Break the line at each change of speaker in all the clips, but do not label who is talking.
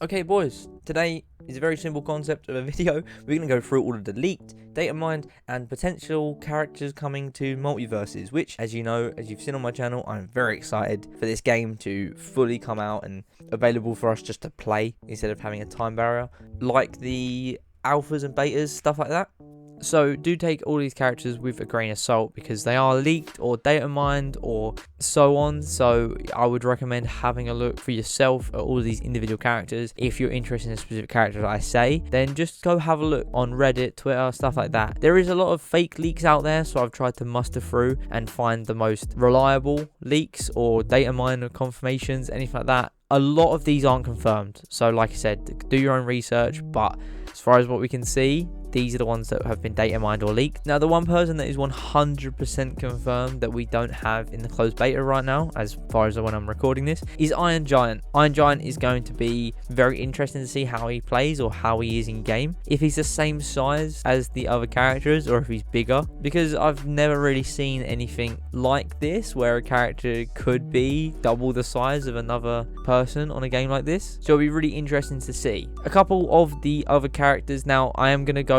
Okay boys, today is a very simple concept of a video. We're going to go through all of the leaked, data mined and potential characters coming to MultiVersus, which, as you know, as you've seen on my channel, I'm very excited for this game to fully come out and available for us just to play instead of having a time barrier like the alphas and betas, stuff like that. So do take all these characters with a grain of salt because they are leaked or data mined or so on. So I would recommend having a look for yourself at all of these individual characters. If you're interested in a specific character that I say, then just go have a look on Reddit, Twitter, stuff like that. There is a lot of fake leaks out there, so I've tried to muster through and find the most reliable leaks or data mine or confirmations, anything like that. A lot of these aren't confirmed, so like I said, do your own research, but as far as what we can see, these are the ones that have been data mined or leaked. Now, the one person that is 100% confirmed that we don't have in the closed beta right now, as far as when I'm recording this, is Iron Giant. Iron Giant is going to be very interesting to see how he plays or how he is in game. If he's the same size as the other characters or if he's bigger, because I've never really seen anything like this where a character could be double the size of another person on a game like this. So it'll be really interesting to see. A couple of the other characters, now I am going to go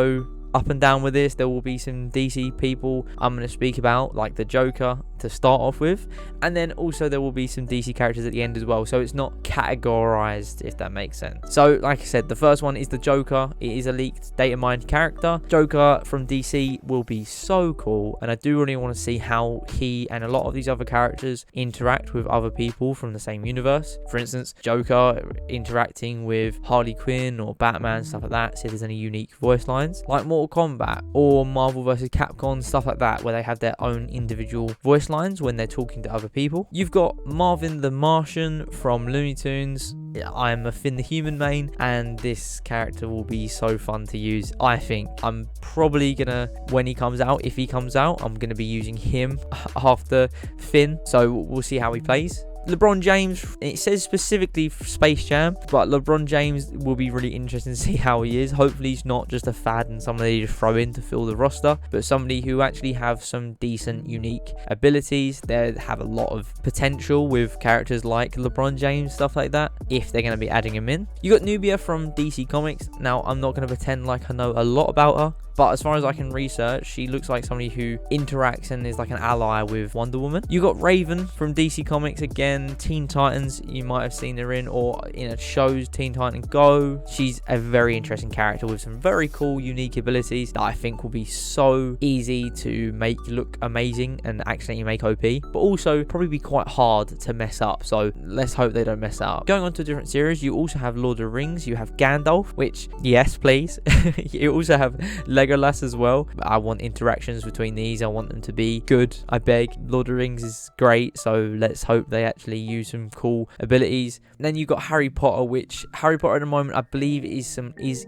up and down with this. There will be some DC people I'm going to speak about, like the Joker to start off with, and then also there will be some DC characters at the end as well, so it's not categorized, if that makes sense. So like I said, the first one is the Joker. It is a leaked data mined character. Joker from DC will be so cool, and I do really want to see how he and a lot of these other characters interact with other people from the same universe. For instance, Joker interacting with Harley Quinn or Batman, stuff like that, see if there's any unique voice lines like Mortal Kombat or Marvel vs Capcom, stuff like that, where they have their own individual voice lines when they're talking to other people. You've got Marvin the Martian from Looney Tunes. I'm a Finn the Human main, and this character will be so fun to use. I think I'm probably gonna, when he comes out, if he comes out, I'm gonna be using him after Finn, so we'll see how he plays. LeBron James, it says specifically Space Jam, but LeBron James will be really interesting to see how he is. Hopefully he's not just a fad and somebody to throw in to fill the roster, but somebody who actually have some decent, unique abilities. They have a lot of potential with characters like LeBron James, stuff like that, if they're going to be adding him in. You got Nubia from DC Comics. Now, I'm not going to pretend like I know a lot about her, but as far as I can research, she looks like somebody who interacts and is like an ally with Wonder Woman. You got Raven from DC Comics again. Teen Titans, you might have seen her in, or in a show's Teen Titan Go. She's a very interesting character with some very cool, unique abilities that I think will be so easy to make look amazing and accidentally make OP, but also probably be quite hard to mess up. So let's hope they don't mess that up. Going on to a different series, you also have Lord of the Rings. You have Gandalf, which, yes, please. You also have Legolas as well. I want interactions between these. I want them to be good, I beg. Lord of the Rings is great, so let's hope they actually use some cool abilities. And then you got Harry Potter, which Harry Potter at the moment I believe is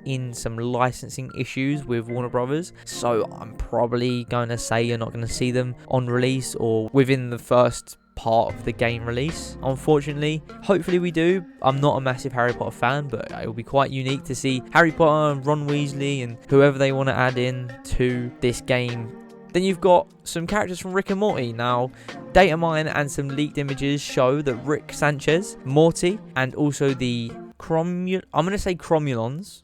in some licensing issues with Warner Brothers, so I'm probably going to say you're not going to see them on release or within the first part of the game release, unfortunately. Hopefully we do. I'm not a massive Harry Potter fan, but it will be quite unique to see Harry Potter and Ron Weasley and whoever they want to add in to this game. Then you've got some characters from Rick and Morty. Now, data mine and some leaked images show that Rick Sanchez, Morty, and also the I'm going to say Cromulons,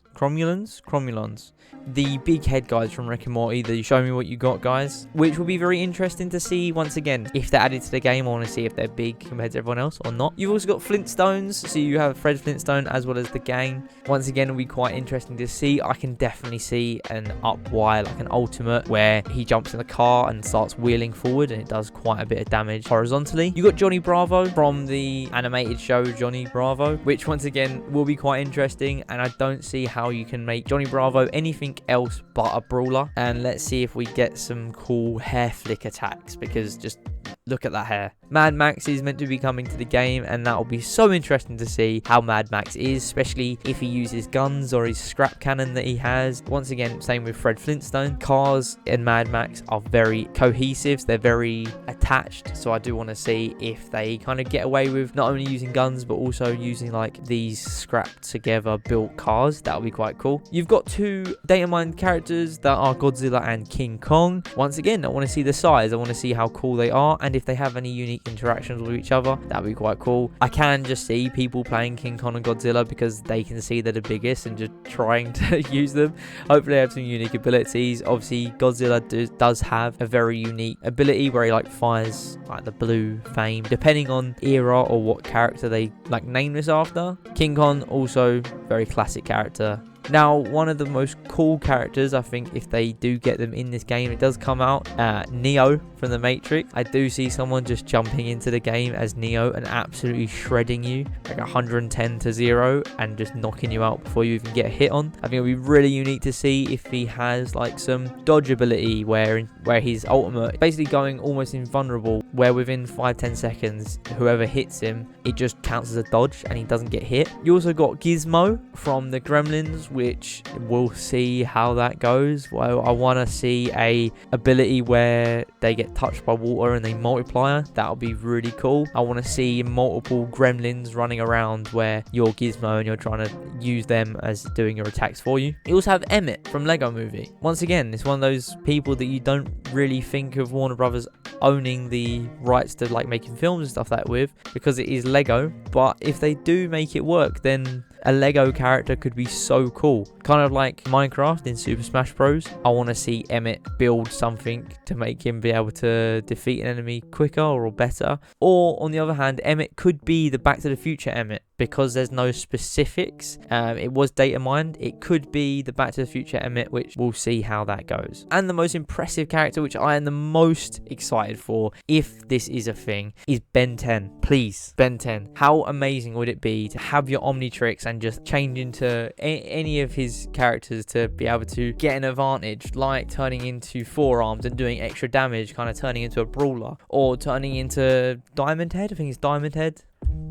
the big head guys from Rick and Morty, the show me what you got guys, which will be very interesting to see. Once again, if they're added to the game, I want to see if they're big compared to everyone else or not. You've also got Flintstones, so you have Fred Flintstone as well as the gang. Once again, it'll be quite interesting to see. I can definitely see an up Y, like an ultimate, where he jumps in the car and starts wheeling forward and it does quite a bit of damage horizontally. You got Johnny Bravo from the animated show Johnny Bravo, which once again will be quite interesting, and I don't see how you can make Johnny Bravo anything else but a brawler. And let's see if we get some cool hair flick attacks, because just look at that hair. Mad Max is meant to be coming to the game, and that will be so interesting to see how Mad Max is, especially if he uses guns or his scrap cannon that he has. Once again, same with Fred Flintstone. Cars and Mad Max are very cohesive, they're very attached, so I do want to see if they kind of get away with not only using guns but also using like these scrapped together built cars. That would be quite cool. You've got two data mined characters that are Godzilla and King Kong. Once again, I want to see the size, I want to see how cool they are, out, and if they have any unique interactions with each other, that would be quite cool. I can just see people playing King Kong and Godzilla because they can see they're the biggest and just trying to use them. Hopefully they have some unique abilities. Obviously Godzilla does have a very unique ability where he like fires like the blue flame, depending on era or what character they like name this after. King Kong also very classic character. Now, one of the most cool characters, I think, if they do get them in this game, it does come out, Neo from the Matrix. I do see someone just jumping into the game as Neo and absolutely shredding you, like 110 to 0, and just knocking you out before you even get a hit on. I think it'll be really unique to see if he has like some dodge ability where his ultimate basically going almost invulnerable, where within 5-10 seconds, whoever hits him, it just counts as a dodge and he doesn't get hit. You also got Gizmo from the Gremlins, which we'll see how that goes. Well, I want to see a ability where they get touched by water and they multiply. That'll be really cool. I want to see multiple gremlins running around where you're Gizmo and you're trying to use them as doing your attacks for you. You also have Emmett from Lego Movie. Once again, it's one of those people that you don't really think of Warner Brothers owning the rights to like making films and stuff that with, because it is Lego. But if they do make it work, then a Lego character could be so cool. Kind of like Minecraft in Super Smash Bros. I want to see Emmett build something to make him be able to defeat an enemy quicker or better. Or on the other hand, Emmett could be the Back to the Future Emmett, because there's no specifics. It was data mined. It could be the Back to the Future Emmett, which we'll see how that goes. And the most impressive character, which I am the most excited for, if this is a thing, is Ben 10. Please, Ben 10. How amazing would it be to have your Omnitrix and just change into any of his characters to be able to get an advantage, like turning into Forearms and doing extra damage, kind of turning into a Brawler, or turning into Diamond Head. I think it's Diamond Head.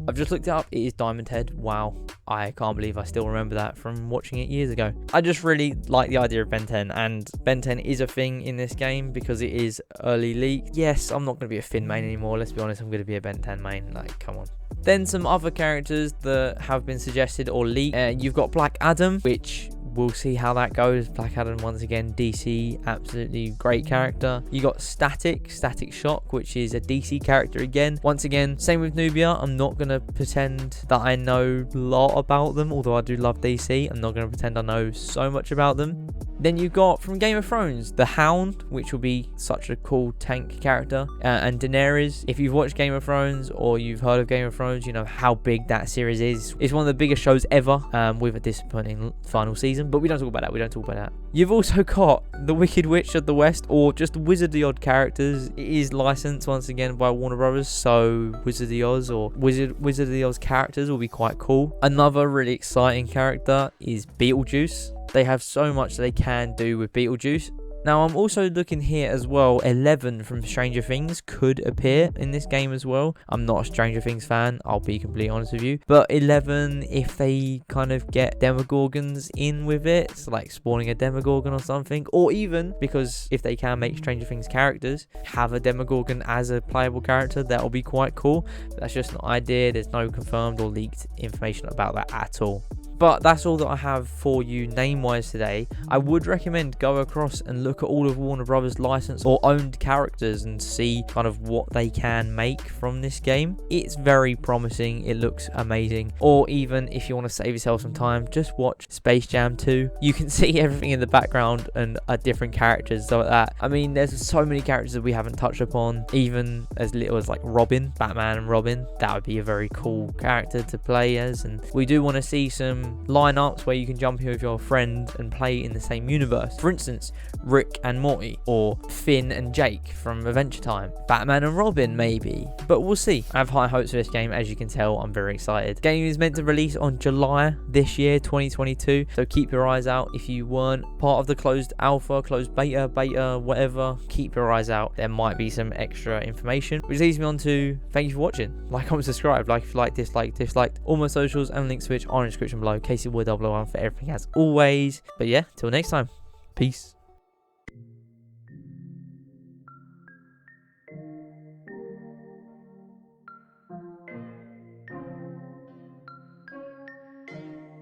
I've just looked it up. It is Diamond Head. Wow. I can't believe I still remember that from watching it years ago. I just really like the idea of Ben 10, and Ben 10 is a thing in this game because it is early leak. Yes, I'm not going to be a Finn main anymore. Let's be honest, I'm going to be a Ben 10 main. Like, come on. Then some other characters that have been suggested or leaked. You've got Black Adam, which we'll see how that goes. Black Adam, once again, DC, absolutely great character. You got Static Shock, which is a DC character again. Once again, same with Nubia. I'm not going to pretend that I know a lot about them, although I do love DC. I'm not going to pretend I know so much about them. Then you got from Game of Thrones, the Hound, which will be such a cool tank character, and Daenerys. If you've watched Game of Thrones or you've heard of Game of Thrones, you know how big that series is. It's one of the biggest shows ever, with a disappointing final season, but we don't talk about that. You've also got the Wicked Witch of the West, or just Wizard of the Oz characters. It is licensed once again by Warner Brothers, so Wizard of the Oz or Wizard of the Oz characters will be quite cool. Another really exciting character is Beetlejuice. They have so much they can do with Beetlejuice. Now, I'm also looking here as well. 11 from Stranger Things could appear in this game as well. I'm not a Stranger Things fan, I'll be completely honest with you. But 11, if they kind of get Demogorgons in with it, so like spawning a Demogorgon or something. Or even, because if they can make Stranger Things characters, have a Demogorgon as a playable character, that'll be quite cool. But that's just an idea. There's no confirmed or leaked information about that at all. But that's all that I have for you name-wise today. I would recommend go across and look at all of Warner Brothers licensed or owned characters and see kind of what they can make from this game. It's very promising. It looks amazing. Or even if you want to save yourself some time, just watch Space Jam 2. You can see everything in the background and different characters, stuff like that. I mean, there's so many characters that we haven't touched upon, even as little as like Robin, Batman and Robin. That would be a very cool character to play as. And we do want to see some lineups where you can jump in with your friend and play in the same universe. For instance, Rick and Morty, or Finn and Jake from Adventure Time, Batman and Robin maybe, but we'll see. I have high hopes for this game. As you can tell, I'm very excited. The game is meant to release on July this year, 2022, so keep your eyes out. If you weren't part of the closed alpha, closed beta, whatever, keep your eyes out. There might be some extra information, which leads me on to thank you for watching. Like, comment, subscribe. Like if you like, disliked. All my socials and links to which are in the description below. KC001 for everything as always. But yeah, till next time. Peace.